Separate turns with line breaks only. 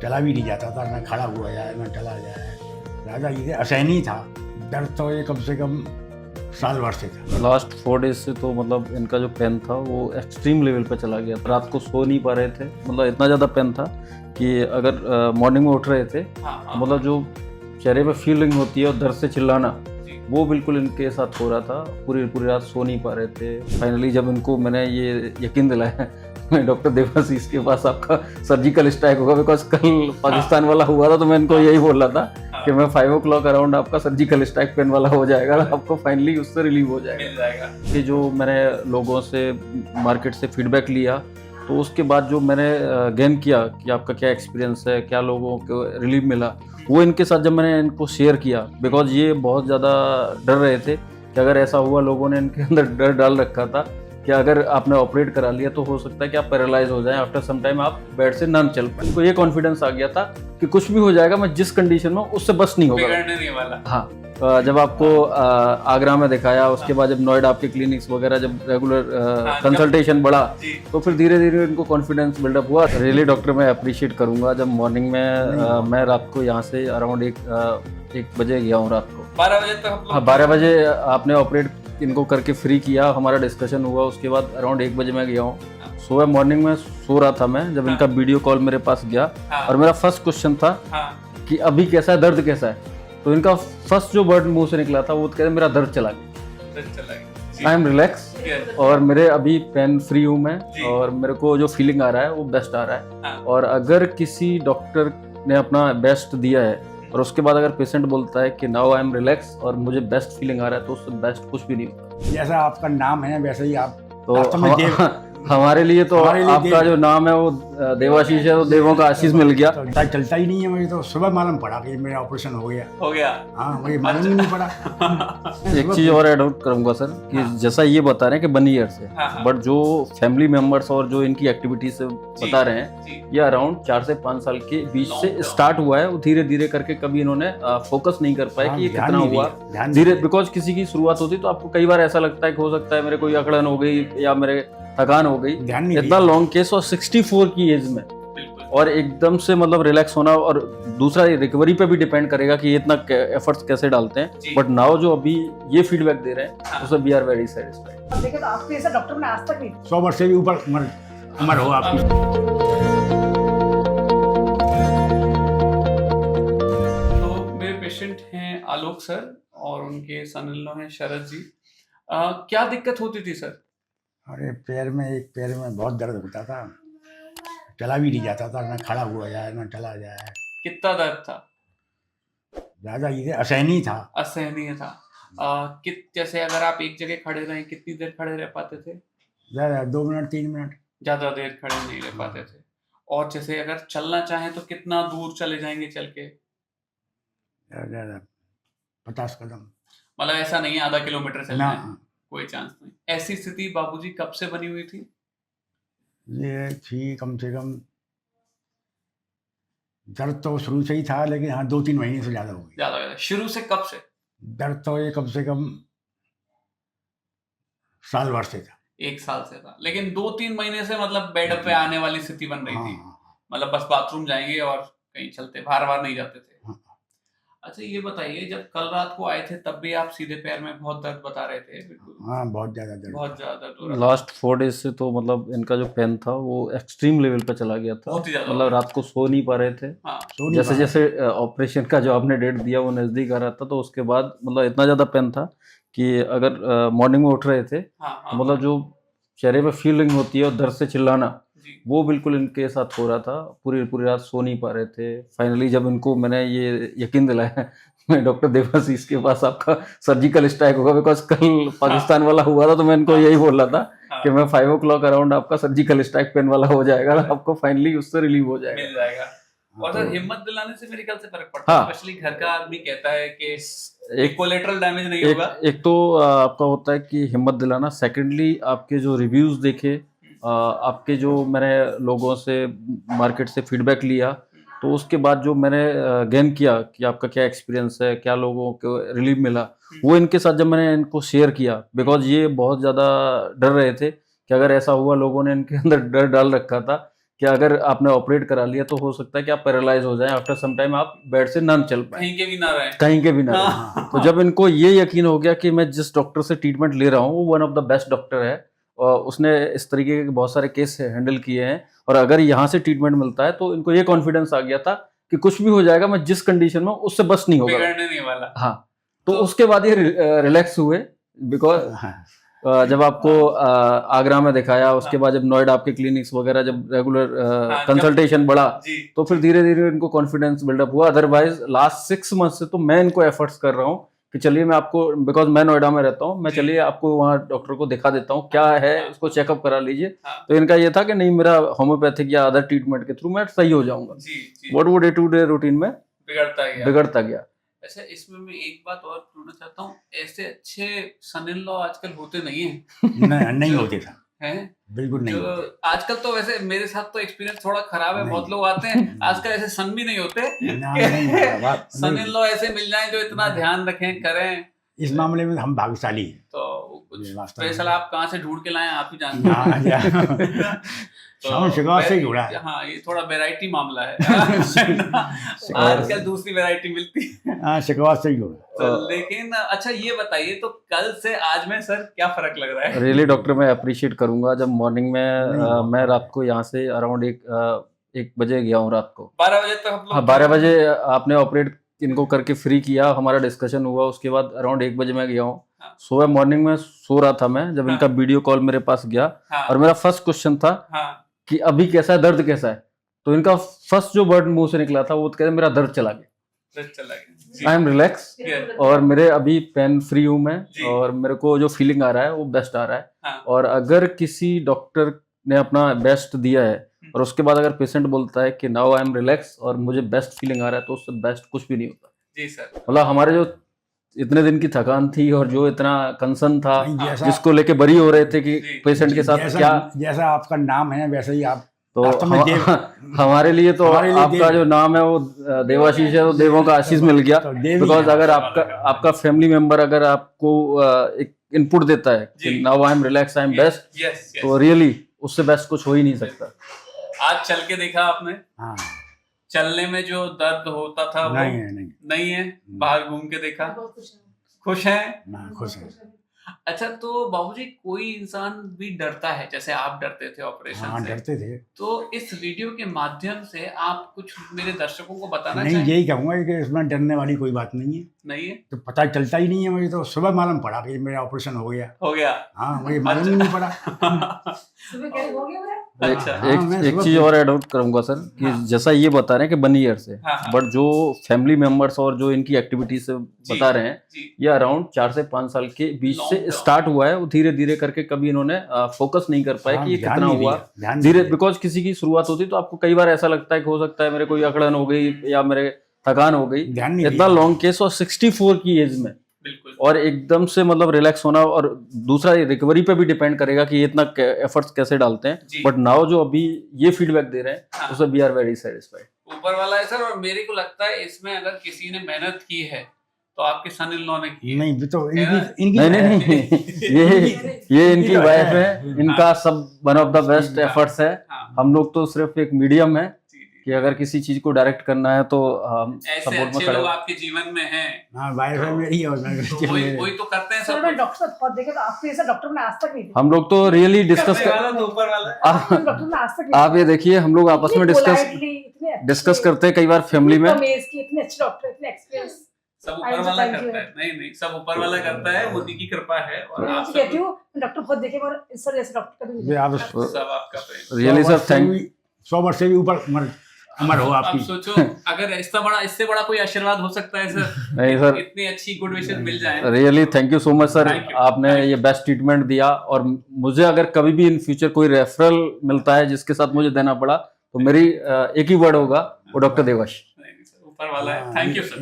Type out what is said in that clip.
चला भी नहीं जाता था, ना खड़ा हुआ जाए ना चला जाए। राजा ये असहनीय था, दर्द तो ये कम से कम साल भर से था।
लास्ट 4 डेज से तो मतलब इनका जो पेन था वो एक्सट्रीम लेवल पे चला गया। रात को सो नहीं पा रहे थे, मतलब इतना ज़्यादा पेन था कि अगर मॉर्निंग में उठ रहे थे मतलब जो चेहरे पे फीलिंग होती है और दर्द से चिल्लाना, वो बिल्कुल इनके साथ हो रहा था। पूरी पूरी रात सो नहीं पा रहे थे। फाइनली जब इनको मैंने ये यकीन दिलाया मैं डॉक्टर देवाशीष के पास आपका सर्जिकल स्ट्राइक होगा, बिकॉज कल पाकिस्तान वाला हुआ था तो मैं इनको यही बोल रहा था कि मैं 5 o'clock अराउंड आपका सर्जिकल स्ट्राइक पेन वाला हो जाएगा, आपको फाइनली उससे रिलीव हो जाएगा। कि जो मैंने लोगों से मार्केट से फीडबैक लिया तो उसके बाद जो मैंने गेन किया कि आपका क्या एक्सपीरियंस है, क्या लोगों को रिलीफ मिला, वो इनके साथ जब मैंने इनको शेयर किया, बिकॉज ये बहुत ज़्यादा डर रहे थे कि अगर ऐसा हुआ, लोगों ने इनके अंदर डर डाल रखा था कि अगर आपने ऑपरेट करा लिया तो हो सकता है कि आप पैरालाइज हो जाएं, आफ्टर सम टाइम आप बेड से ना चल पाए। तो ये कॉन्फिडेंस आ गया था कि कुछ भी हो जाएगा, मैं जिस कंडीशन में उससे बस नहीं होगा,
बिगड़ने नहीं वाला।
हाँ। जब आपको आगरा में दिखाया, उसके बाद जब नोएडा आपके क्लिनिक्स वगैरह जब रेगुलर कंसल्टेशन बढ़ा तो फिर धीरे धीरे इनको कॉन्फिडेंस बिल्डअप हुआ। रियली डॉक्टर मैं अप्रिशिएट करूंगा। जब मॉर्निंग में मैं रात को यहाँ से अराउंड 1 बजे गया हूँ, रात को
12 बजे तक।
हाँ, 12 बजे आपने ऑपरेट इनको करके फ्री किया, हमारा डिस्कशन हुआ, उसके बाद अराउंड 1 बजे मैं गया हूँ। सुबह मॉर्निंग में सो रहा था मैं जब इनका वीडियो कॉल मेरे पास गया, और मेरा फर्स्ट क्वेश्चन था कि अभी कैसा है, दर्द कैसा है। तो इनका फर्स्ट जो वर्ड मुंह से निकला था वो कहते मेरा दर्द चला गया, आई एम रिलैक्स, और मेरे अभी पेन फ्री हूँ मैं, और मेरे को जो फीलिंग आ रहा है वो बेस्ट आ रहा है। और अगर किसी डॉक्टर ने अपना बेस्ट दिया है और उसके बाद अगर पेशेंट बोलता है कि नाउ आई एम रिलैक्स और मुझे बेस्ट फीलिंग आ रहा है, तो उससे बेस्ट कुछ भी नहीं होगा।
जैसा आपका नाम है वैसे ही आप
तो हमारे लिए तो आपका जो नाम है वो देवाशीष है, तो देवों का आशीष मिल गया।
तो चलता ही नहीं है, मुझे तो सुबह मालूम पड़ा कि मेरा ऑपरेशन हो गया। हाँ, मुझे मालूम ही नहीं पड़ा।
एक चीज और ऐड आउट करूंगा सर कि जैसा ये बता रहे हैं कि 1 ईयर से, बट जो फैमिली मेंबर्स और जो इनकी एक्टिविटीज से बता रहे हैं, ये अराउंड 4 से 5 साल के बीच से स्टार्ट हुआ है। धीरे धीरे करके कभी इन्होंने फोकस नहीं कर पाए कि ये कितना हुआ धीरे, बिकॉज किसी की शुरुआत होती तो आपको कई बार ऐसा लगता है कि हो सकता है मेरे कोई अकड़न हो गई या मेरे थकान हो गई, इतना लॉन्ग केस और 64 की एज में, और एकदम से मतलब रिलैक्स होना। और दूसरा रिकवरी पे भी डिपेंड करेगा कि ये इतना एफर्ट्स कैसे डालते हैं, बट नाउ जो अभी ये फीडबैक दे रहे हैं उससे वी आर वेरी सेटिस्फाइड।
देखिए तो आपके ऐसा डॉक्टर ने आज तक नहीं
100 वर्ष से भी ऊपर उम्र हो आपकी।
तो मेरे पेशेंट हैं आलोक सर और उनके सन इन लॉ हैं शरद जी। क्या दिक्कत होती थी सर?
अरे एक पैर में बहुत दर्द होता था, चला भी नहीं जाता था, ना खड़ा हुआ जाए ना चला जाए।
कितना दर्द था?
राजा ये असहनीय था।
असहनीय था। जैसे अगर आप एक जगह खड़े रहें, कितनी देर खड़े रह पाते थे?
ज़्यादा 2 मिनट 3 मिनट,
ज्यादा देर खड़े नहीं रह पाते थे। और जैसे अगर चलना चाहें तो कितना दूर चले जाएंगे चल के?
ज़्यादा 50 कदम।
मतलब ऐसा नहीं है आधा किलोमीटर चलना
ना,
है, कोई चांस नहीं। ऐसी स्थिति बाबूजी कब से बनी हुई थी?
ये थी कम से कम, दर्द तो शुरू से ही था, लेकिन हाँ 2-3 महीने से ज़्यादा हो गई।
ज्यादा शुरू से कब से?
दर्द तो ये कम से कम साल भर से था।
1 साल से था, लेकिन 2-3 महीने से मतलब बेड पे आने वाली स्थिति बन रही थी। मतलब बस बाथरूम जाएंगे और कहीं चलते, बाहर बाहर नहीं जाते थे। अच्छा ये बताइए, जब कल रात को आए थे तब भी आप सीधे पैर में बहुत दर्द बता रहे थे? बिल्कुल
हाँ, बहुत ज़्यादा दर्द,
बहुत ज्यादा दर्द हो रहा था।
लास्ट 4 डेज से तो मतलब इनका जो पेन था वो एक्सट्रीम लेवल पे चला गया था,
बहुत ही ज्यादा।
मतलब रात को सो नहीं पा रहे थे। जैसे जैसे ऑपरेशन का जो आपने डेट दिया वो नजदीक आ रहा था, तो उसके बाद मतलब इतना ज्यादा पेन था कि अगर मॉर्निंग में उठ रहे थे तो मतलब जो चेहरे पे फीलिंग होती है और दर्द से चिल्लाना, वो बिल्कुल इनके साथ हो रहा था। पूरी पूरी रात सो नहीं पा रहे थे। फाइनली जब इनको मैंने ये यकीन दिलाया मैं डॉक्टर देवाशीष के पास आपका सर्जिकल स्ट्राइक होगा, बिकॉज कल पाकिस्तान वाला हुआ था तो मैं इनको यही बोल रहा था कि मैं 5 o'clock अराउंड आपका सर्जिकल स्ट्राइक पेन वाला हो जाएगा, आपको फाइनली उससे रिलीव हो जाएगा,
मिल जाएगा। और सर हिम्मत दिलाने से मेरे ख्याल से फर्क पड़ता है, स्पेशली घर का आदमी कहता है कि एक कोलेटरल डैमेज नहीं होगा।
एक तो आपका होता है कि हिम्मत दिलाना, सेकेंडली आपके जो रिव्यूज देखे, आपके जो मैंने लोगों से मार्केट से फीडबैक लिया, तो उसके बाद जो मैंने गेन किया कि आपका क्या एक्सपीरियंस है, क्या लोगों को रिलीफ मिला, वो इनके साथ जब मैंने इनको शेयर किया, बिकॉज ये बहुत ज़्यादा डर रहे थे कि अगर ऐसा हुआ, लोगों ने इनके अंदर डर डाल रखा था कि अगर आपने ऑपरेट करा लिया तो हो सकता है कि आप पैरालाइज हो जाएं, आफ्टर सम टाइम आप बेड से ना चल पाए,
कहीं के भी ना रहे।
कहीं के भी ना रहें। तो जब इनको ये यकीन हो गया कि मैं जिस डॉक्टर से ट्रीटमेंट ले रहा हूँ वो one of the best doctor है और उसने इस तरीके के बहुत सारे केस हैंडल किए हैं और अगर यहाँ से ट्रीटमेंट मिलता है तो इनको ये कॉन्फिडेंस आ गया था कि कुछ भी हो जाएगा, मैं जिस कंडीशन में उससे बस नहीं होगा,
बिगड़ने नहीं वाला।
हाँ। तो उसके बाद ये रिलैक्स हुए, बिकॉज जब आपको आगरा में दिखाया, उसके बाद जब नोएडा आपके क्लिनिक्स वगैरह जब रेगुलर कंसल्टेशन बढ़ा तो फिर धीरे धीरे इनको कॉन्फिडेंस बिल्डअप हुआ। अदरवाइज लास्ट 6 मंथ से तो मैं इनको एफर्ट्स कर रहा हूँ कि चलिए मैं आपको, बिकॉज मैं नोएडा में रहता हूँ, मैं चलिए आपको वहाँ डॉक्टर को दिखा देता हूँ, क्या है उसको चेकअप करा लीजिए। तो इनका ये था कि नहीं, मेरा होम्योपैथिक या अदर ट्रीटमेंट के थ्रू मैं सही हो जाऊंगा। व्हाट वो डे टू डे रूटीन में बिगड़ता गया।
अच्छा, इसमें मैं एक बात और जोड़ना चाहता हूँ, ऐसे अच्छे सन इन लॉ आजकल होते नहीं हैं।
नहीं होते था,
हैं
बिल्कुल नहीं।
तो आजकल तो वैसे मेरे साथ तो एक्सपीरियंस थोड़ा खराब है, बहुत लोग आते हैं आजकल ऐसे सन भी नहीं होते। सन इन लॉ ऐसे मिल जाएं जो इतना ध्यान रखें करें,
इस मामले में हम भाग्यशाली हैं।
तो कुछ स्पेशल आप कहाँ से ढूंढ के लाएं आप ही जानते हैं।
हम शिकायत से जुड़ा है।
हाँ, ये थोड़ा वैरायटी मामला है। आजकल दूसरी वैरायटी मिलती है।
हाँ, शिकायत से जुड़ा।
लेकिन अच्छा ये बताइए, तो कल से आज में सर क्या फर्क लग रहा है?
रियली डॉक्टर मैं अप्रिशिएट करूंगा। जब मॉर्निंग में मैं रात को यहाँ से अराउंड 1 बजे गया हूँ, रात को
12 बजे तक हम लोग।
हाँ, 12 बजे आपने ऑपरेट इनको करके फ्री किया, हमारा डिस्कशन हुआ, उसके बाद अराउंड 1 बजे मैं गया हूँ। सुबह मॉर्निंग में सो रहा था मैं, जब इनका वीडियो कॉल मेरे पास गया और मेरा फर्स्ट क्वेश्चन था कि अभी कैसा है, दर्द कैसा है। तो इनका फर्स्ट जो वर्ड मुंह से निकला था वो कहते मेरा दर्द चला गया, आई एम रिलैक्स, और मेरे अभी पेन फ्री हूँ मैं, और मेरे को जो फीलिंग आ रहा है वो बेस्ट आ रहा है। और अगर किसी डॉक्टर ने अपना बेस्ट दिया है और उसके बाद अगर पेशेंट बोलता है कि नाउ आई एम रिलैक्स और मुझे बेस्ट फीलिंग आ रहा है, तो उससे बेस्ट कुछ भी नहीं होता।
जी सर।
मतलब हमारे जो इतने दिन की थकान थी और जो इतना कंसर्न था, जिसको लेके बरी हो रहे थे कि पेशेंट के साथ क्या,
जैसा आपका नाम है वैसे ही आप
तो हमारे लिए तो आपका जो नाम है वो देवाशीष है, तो देवों का आशीष मिल गया। बिकॉज अगर आपका फैमिली मेंबर अगर आपको एक इनपुट देता है कि now I am relax, I am best, तो रियली उससे बेस्ट कुछ हो ही नहीं सकता।
आज चल के देखा आपने? हाँ। चलने में जो दर्द होता था वो नहीं है। बाहर घूम के देखा, खुश हैं?
खुश हैं।
अच्छा, तो बाबूजी कोई इंसान भी डरता है, जैसे आप डरते थे ऑपरेशन
हाँ,
से,
डरते थे।
तो इस वीडियो के माध्यम से आप कुछ मेरे दर्शकों को बताना
नहीं, यही कहूँगा कि इसमें डरने वाली कोई बात नहीं है।
नहीं है तो
पता चलता ही नहीं है मुझे, तो सुबह मालूम पड़ा कि मेरा ऑपरेशन हो गया। हाँ, मुझे मालूम ही नहीं पड़ा।
अच्छा,
एक चीज और ऐड करूंगा सर कि जैसा ये बता रहे हैं कि 1 ईयर से, बट जो फैमिली मेंबर्स और जो इनकी एक्टिविटीज से बता रहे हैं, ये अराउंड 4 से 5 साल के बीच से स्टार्ट हुआ है। वो धीरे धीरे करके कभी इन्होंने फोकस नहीं कर पाए कि ये कितना हुआ धीरे, बिकॉज किसी की शुरुआत होती तो आपको कई बार ऐसा लगता है कि हो सकता है मेरे कोई अकड़न हो गई या मेरे थकान हो गई, इतना लॉन्ग केस और 64 की एज में, और एकदम से मतलब रिलैक्स होना। और दूसरा रिकवरी पे भी डिपेंड करेगा कि ये इतना एफर्ट्स कैसे डालते हैं। बट नाउ जो अभी ये फीडबैक दे रहे हैं उससे वी आर वेरी सेटिस्फाइड।
ऊपर वाला है सर, और मेरे को लगता है इसमें अगर किसी ने मेहनत की है तो आपके सन इन लॉ ने की।
नहीं, तो इनकी
नहीं, ये इनकी वाइफ है, इनका सब one of the best efforts है। हम लोग तो सिर्फ एक मीडियम है कि अगर किसी चीज को डायरेक्ट करना है तो हम सपोर्ट में खड़े हैं।
आपके जीवन में हैं।
हाँ, वाइफ है मेरी, और
वही तो करते हैं सब।
डॉक्टर बहुत देखे तो आपके जैसा डॉक्टर में आज तक नहीं।
हम लोग तो रियली डिस्कस आप ये देखिए, हम लोग आपस में डिस्कस करते हैं कई बार फैमिली में।
इतने अच्छे डॉक्टर, इतने एक्सपीरियंस,
सब ऊपर वाला करता है। नहीं, सब ऊपर वाला करता है, उन्हीं की कृपा है। और आप
कहती हूँ डॉक्टर बहुत देखे, और इस तरह जैसे डॉक्टर कभी
सब आपका
रियली सर थैंक
100 वर्ष से भी ऊपर अमर हो आपकी।
अब सोचो अगर इससे बड़ा कोई आशीर्वाद हो सकता है सर?
नहीं सर,
इतनी अच्छी गुड विशेस मिल जाए।
Really thank you so much sir, आपने ये बेस्ट ट्रीटमेंट दिया। और मुझे अगर कभी भी इन फ्यूचर कोई रेफरल मिलता है जिसके साथ मुझे देना पड़ा, तो मेरी एक ही वर्ड होगा, वो डॉक्टर देवाशीष।
ऊपर वाला है। Thank you sir.